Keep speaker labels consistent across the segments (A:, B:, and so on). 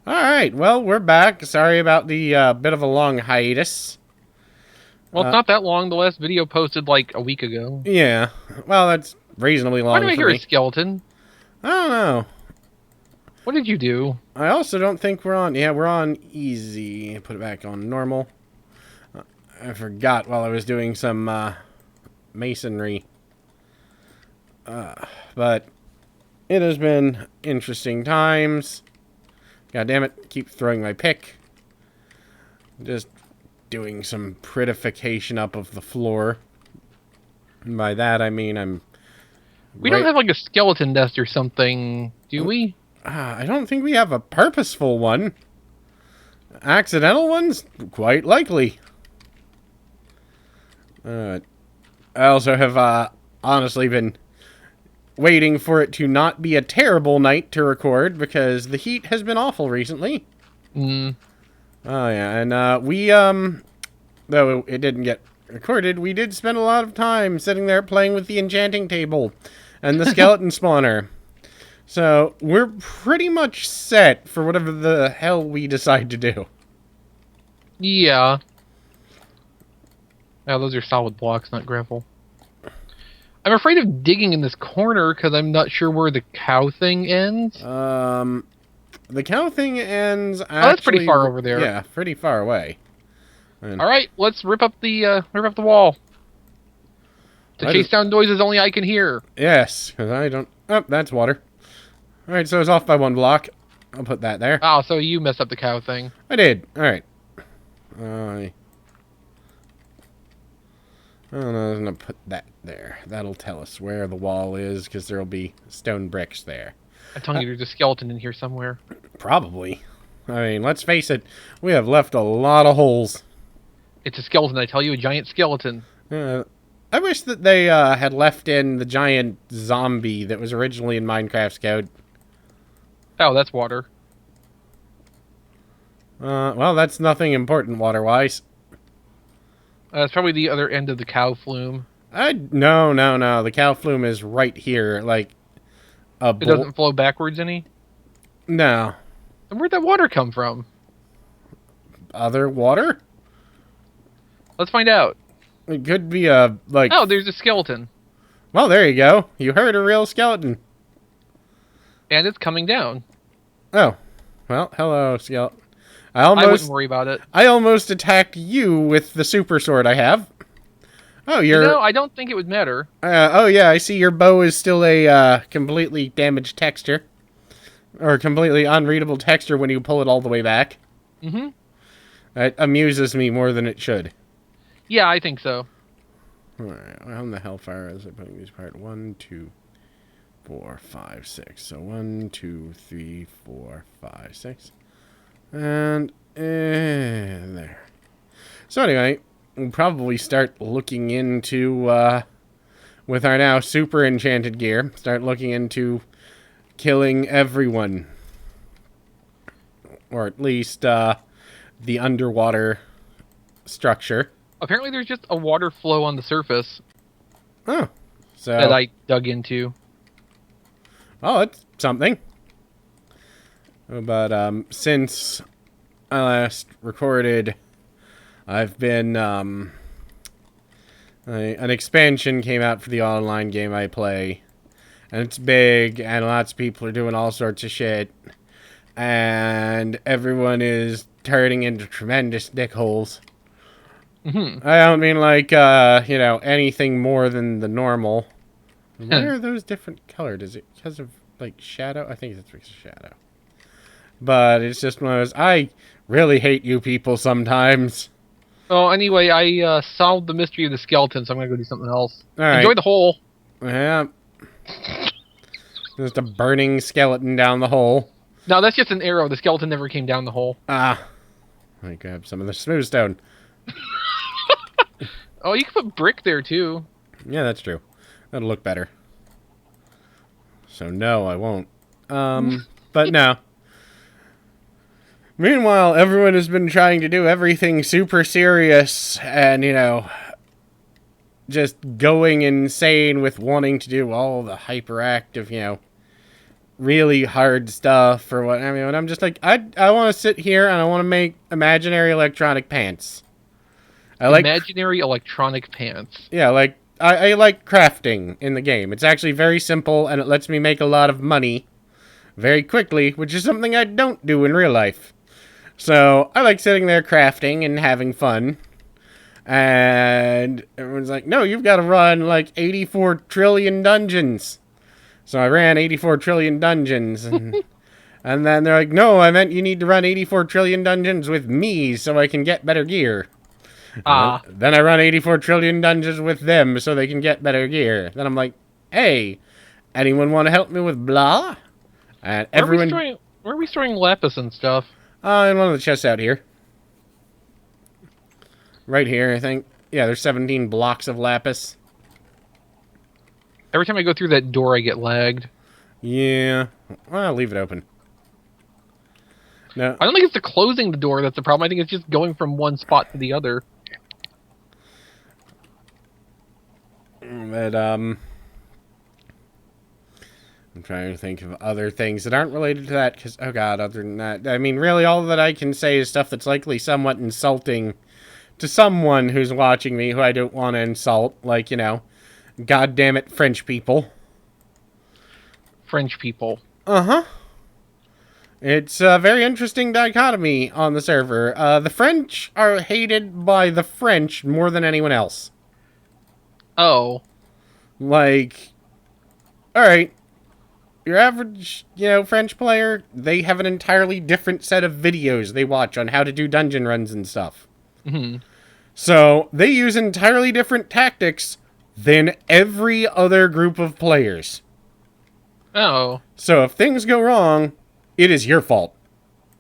A: Alright, well, we're back. Sorry about the bit of a long hiatus.
B: Well, it's not that long. The last video posted like a week ago.
A: Yeah, well, that's reasonably
B: Why do
A: long
B: I
A: for
B: hear a
A: me.
B: skeleton?
A: I don't know.
B: What did you do?
A: I also don't think we're on... Yeah, we're on easy. Put it back on normal. I forgot while I was doing some masonry. But it has been interesting times. God damn it, keep throwing my pick. Just doing some prettification up of the floor. And by that I mean I'm...
B: We don't have like a skeleton nest or something, do we?
A: I don't think we have a purposeful one. Accidental ones? Quite likely. I also have honestly been waiting for it to not be a terrible night to record because the heat has been awful recently.
B: Hmm.
A: Oh yeah, and though it didn't get recorded, we did spend a lot of time sitting there playing with the enchanting table and the skeleton spawner. So we're pretty much set for whatever the hell we decide to do.
B: Yeah. Oh, those are solid blocks, not gravel. I'm afraid of digging in this corner because I'm not sure where the cow thing ends.
A: The cow thing ends actually...
B: Oh, that's pretty far over there.
A: Yeah, pretty far away. And
B: All right, let's rip up the wall. To chase down noises only I can hear.
A: Yes, because I don't... Oh, that's water. Alright, so it's off by one block. I'll put that there.
B: Oh, so you messed up the cow thing.
A: I did. Alright. I don't know, I'm going to put that there. That'll tell us where the wall is, because there'll be stone bricks there.
B: I'm telling you, there's a skeleton in here somewhere.
A: Probably. I mean, let's face it, we have left a lot of holes.
B: It's a skeleton, I tell you, a giant skeleton.
A: I wish that they had left in the giant zombie that was originally in Minecraft's code.
B: Oh, that's water.
A: Well, that's nothing important water-wise.
B: It's probably the other end of the cow flume.
A: No. The cow flume is right here, like
B: It doesn't flow backwards any?
A: No.
B: And where'd that water come from?
A: Other water?
B: Let's find out.
A: It could be a, like...
B: Oh, there's a skeleton.
A: Well, there you go. You heard a real skeleton.
B: And it's coming down.
A: Oh. Well, hello, skeleton.
B: I wouldn't worry about it.
A: I almost attacked you with the super sword I have. Oh,
B: No, I don't think it would matter.
A: Oh, yeah, I see your bow is still a completely damaged texture. Or completely unreadable texture when you pull it all the way back.
B: Mm-hmm.
A: That amuses me more than it should.
B: Yeah, I think so.
A: Alright, how in the hellfire is it putting these apart? 1, 2, 4, 5, 6. So 1, 2, 3, 4, 5, 6. And there. So anyway, we'll probably start looking into, with our now super enchanted gear, start looking into killing everyone. Or at least, the underwater structure.
B: Apparently there's just a water flow on the surface.
A: Oh. So
B: that I dug into.
A: Oh, it's something. But, since I last recorded, I've been, an expansion came out for the online game I play. And it's big, and lots of people are doing all sorts of shit. And everyone is turning into tremendous dickholes.
B: Mm-hmm.
A: I don't mean like, anything more than the normal. Why are those different colored? Is it because of, like, shadow? I think it's because of shadow. But it's just one of those, I really hate you people sometimes.
B: Oh, anyway, I solved the mystery of the skeleton, so I'm going to go do something else.
A: All right.
B: Enjoy the hole.
A: Yeah. Just a burning skeleton down the hole.
B: No, that's just an arrow. The skeleton never came down the hole.
A: Ah. Let me grab some of the smooth stone.
B: Oh, you can put brick there, too.
A: Yeah, that's true. That'll look better. So, no, I won't. But no. Meanwhile, everyone has been trying to do everything super serious and, just going insane with wanting to do all the hyperactive, really hard stuff or what. I mean, and I'm just like, I want to sit here and I want to make imaginary electronic pants. I like,
B: Imaginary electronic pants.
A: yeah, like I like crafting in the game. It's actually very simple and it lets me make a lot of money very quickly, which is something I don't do in real life. So I like sitting there crafting and having fun. And everyone's like, no, you've got to run like 84 trillion dungeons. So I ran 84 trillion dungeons. And then they're like, no, I meant you need to run 84 trillion dungeons with me so I can get better gear. Then I run 84 trillion dungeons with them so they can get better gear. Then I'm like, hey, anyone want to help me with blah? And everyone...
B: Where are we storing lapis and stuff?
A: In one of the chests out here. Right here, I think. Yeah, there's 17 blocks of lapis.
B: Every time I go through that door, I get lagged.
A: Yeah. Well, I'll leave it open. No.
B: I don't think it's the closing the door that's the problem. I think it's just going from one spot to the other.
A: But, I'm trying to think of other things that aren't related to that, because, oh god, other than that, I mean, really, all that I can say is stuff that's likely somewhat insulting to someone who's watching me who I don't want to insult, like, you know, god damn it, French people.
B: French people.
A: Uh-huh. It's a very interesting dichotomy on the server. The French are hated by the French more than anyone else.
B: Oh.
A: Like, alright, your average, you know, French player, they have an entirely different set of videos they watch on how to do dungeon runs and stuff.
B: Mm-hmm.
A: So, they use entirely different tactics than every other group of players.
B: Oh.
A: So, if things go wrong, it is your fault.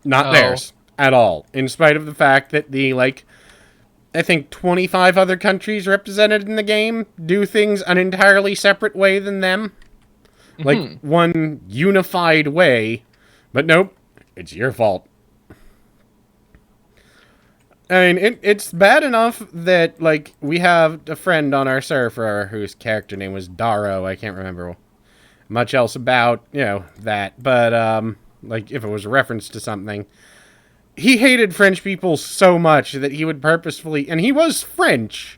A: Not theirs. At all. In spite of the fact that the, like, I think 25 other countries represented in the game do things an entirely separate way than them. Like, one unified way. But nope, it's your fault. I mean, it's bad enough that, like, we have a friend on our server whose character name was Darrow. I can't remember much else about, you know, that. But, like, if it was a reference to something. He hated French people so much that he would purposefully... And he was French.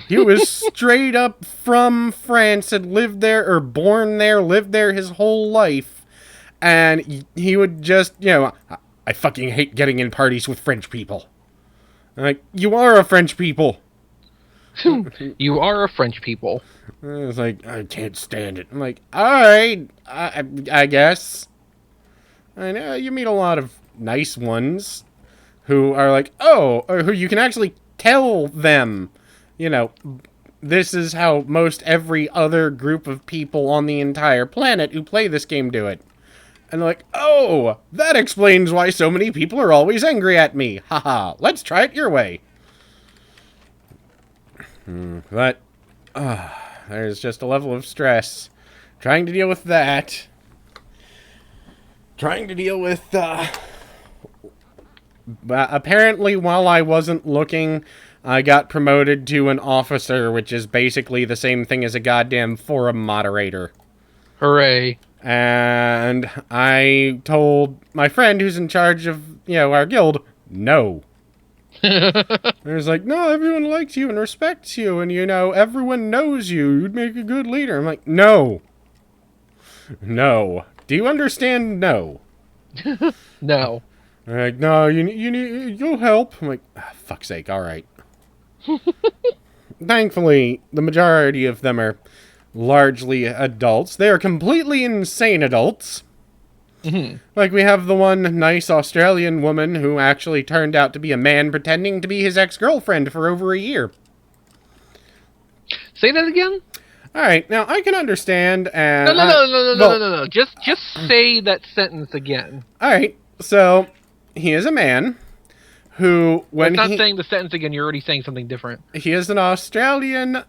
A: He was straight up from France, had lived there, or born there, lived there his whole life. And he would just, you know, I fucking hate getting in parties with French people. I'm like, you are a French people.
B: You are a French people.
A: I was like, I can't stand it. I'm like, alright, I guess. I know you meet a lot of nice ones who are like, oh, or who you can actually tell them, you know, this is how most every other group of people on the entire planet who play this game do it. And they're like, oh, that explains why so many people are always angry at me. Haha, let's try it your way. But, there's just a level of stress. Trying to deal with that. Trying to deal with, apparently while I wasn't looking, I got promoted to an officer, which is basically the same thing as a goddamn forum moderator.
B: Hooray.
A: And I told my friend who's in charge of, you know, our guild, no. There's like, no, everyone likes you and respects you, and, you know, everyone knows you. You'd make a good leader. I'm like, no. No. Do you understand? No.
B: No.
A: They're like, no, you'll help. I'm like, fuck's sake, alright. Thankfully, the majority of them are largely adults. They are completely insane adults. Like, we have the one nice Australian woman who actually turned out to be a man pretending to be his ex-girlfriend for over a year.
B: Say that again?
A: Alright, now, I can understand, and...
B: No. Just say that sentence again.
A: Alright, so, he is a man who, when
B: That's not saying the sentence again, you're already saying something different.
A: He is an Australian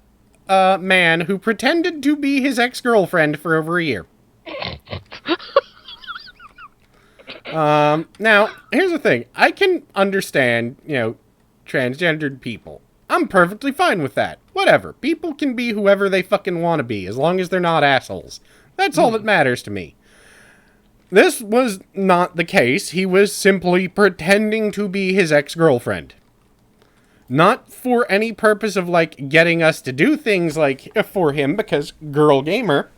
A: man who pretended to be his ex-girlfriend for over a year. Now, here's the thing. I can understand, you know, transgendered people. I'm perfectly fine with that. Whatever. People can be whoever they fucking want to be, as long as they're not assholes. That's all that matters to me. This was not the case. He was simply pretending to be his ex-girlfriend. Not for any purpose of, like, getting us to do things, like, for him, because girl gamer.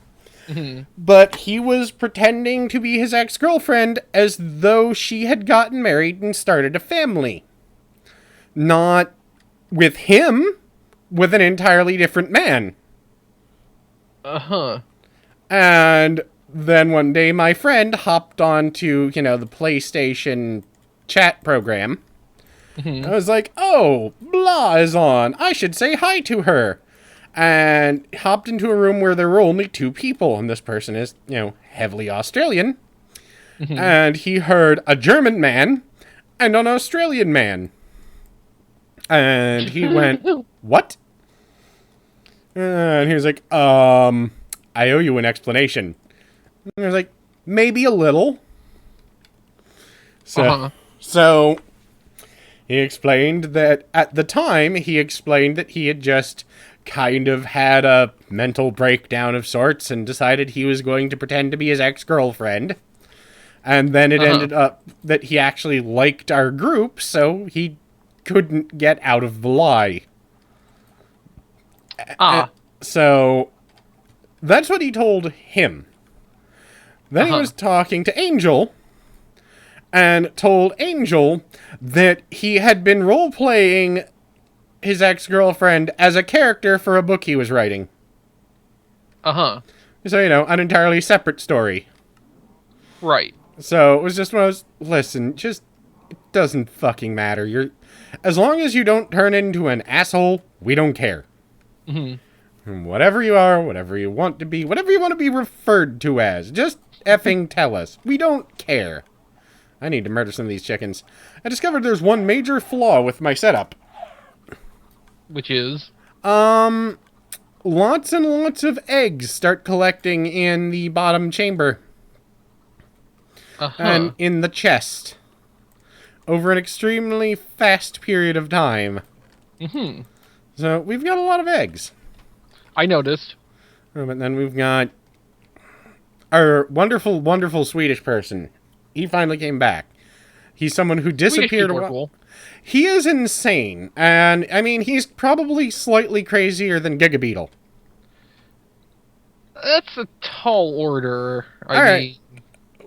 A: But he was pretending to be his ex-girlfriend as though she had gotten married and started a family. Not with him, with an entirely different man.
B: Uh-huh.
A: And then one day my friend hopped onto, the PlayStation chat program. I was like, oh, blah is on. I should say hi to her. And hopped into a room where there were only 2 people. And this person is, heavily Australian. And he heard a German man and an Australian man. And he went, what? And he was like, I owe you an explanation. And I was like, maybe a little. So he explained that at the time, he had just kind of had a mental breakdown of sorts and decided he was going to pretend to be his ex-girlfriend. And then it ended up that he actually liked our group, so he couldn't get out of the lie. So that's what he told him. Then he was talking to Angel and told Angel that he had been role-playing his ex-girlfriend as a character for a book he was writing. So, an entirely separate story.
B: Right.
A: So it was just one of those, listen, just, it doesn't fucking matter. As long as you don't turn into an asshole, we don't care. And whatever you are, whatever you want to be, whatever you want to be referred to as, just effing tell us. We don't care. I need to murder some of these chickens. I discovered there's one major flaw with my setup.
B: Which is?
A: Lots and lots of eggs start collecting in the bottom chamber. And in the chest. Over an extremely fast period of time. So, we've got a lot of eggs.
B: I noticed.
A: But then we've got our wonderful, wonderful Swedish person. He finally came back. He's someone who disappeared a while.
B: Cool.
A: He is insane. And, I mean, he's probably slightly crazier than Gigabeetle.
B: That's a tall order.
A: I mean...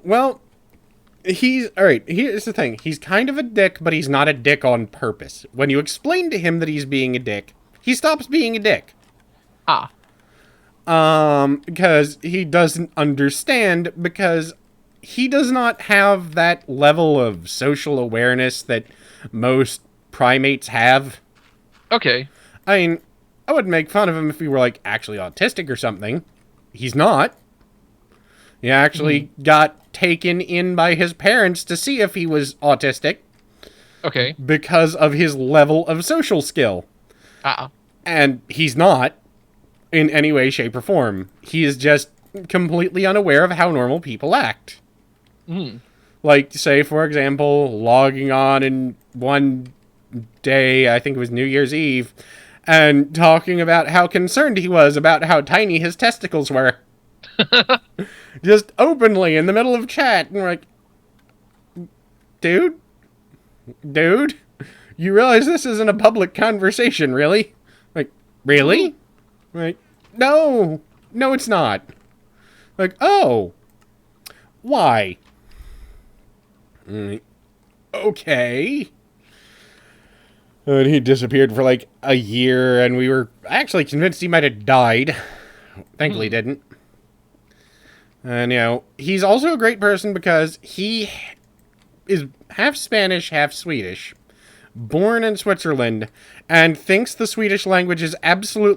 A: Well, alright, here's the thing. He's kind of a dick, but he's not a dick on purpose. When you explain to him that he's being a dick, he stops being a dick. Because he doesn't understand, because he does not have that level of social awareness that most primates have.
B: Okay.
A: I mean, I would make fun of him if he were, like, actually autistic or something. He's not. He actually got taken in by his parents to see if he was autistic.
B: Okay.
A: Because of his level of social skill. And he's not. In any way, shape, or form. He is just completely unaware of how normal people act. Like, say, for example, logging on in one day, I think it was New Year's Eve, and talking about how concerned he was about how tiny his testicles were. Just openly in the middle of chat. And we're like, dude, you realize this isn't a public conversation, really? Like, really? Like, no, it's not. Like, oh, why? Okay. And he disappeared for like a year, and we were actually convinced he might have died. Thankfully, didn't. And, he's also a great person because he is half Spanish, half Swedish, born in Switzerland, and thinks the Swedish language is absolutely